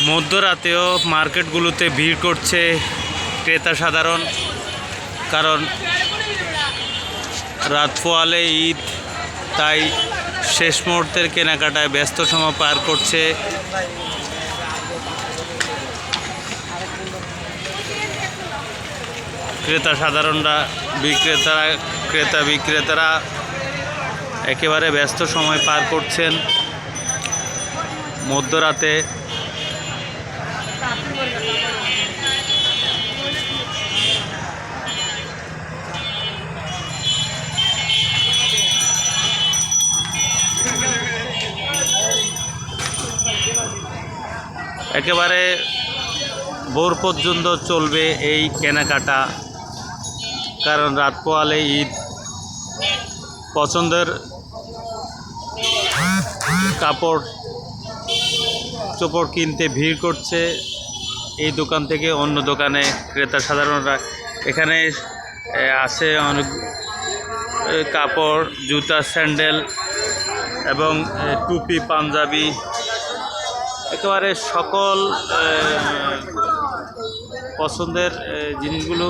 মধ্যরাতেও মার্কেটগুলোতে ভিড় করছে ক্রেতা সাধারণ, কারণ রাত পোয়ালে ঈদ, তাই শেষ মুহূর্তের কেনাকাটায় ব্যস্ত সময় পার করছে। ক্রেতা সাধারণরা, ক্রেতা বিক্রেতারা একেবারে ব্যস্ত সময় পার করছেন মধ্যরাতে। একেবারে ভোর পর্যন্ত চলবে এই কেনাকাটা, কারণ রাত পোয়ালে ঈদ। পছন্দের কাপড় চোপড় কিনতে ভিড় করছে এই দোকান থেকে অন্য দোকানে ক্রেতা সাধারণরা। এখানে আছে অনেক কাপড়, জুতা, স্যান্ডেল এবং টুপি, পাঞ্জাবি, একেবারে সকল পছন্দের জিনিসগুলো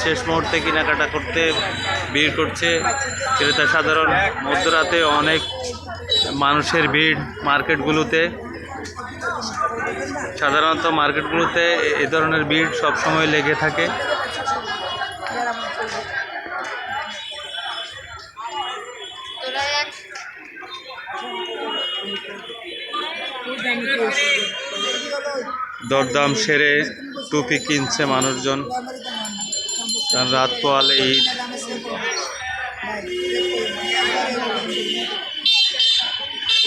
শেষ মুহূর্তে কেনাকাটা করতে ভিড় করছে ক্রেতা সাধারণ। মধ্যরাতে অনেক মানুষের ভিড় মার্কেটগুলোতে। সাধারণত মার্কেটগুলোতে এ ধরনের ভিড় সবসময় লেগে থাকে। দরদাম সেরে টুপি কিনছে মানুষজন, কারণ রাত পোয়ালে ঈদ।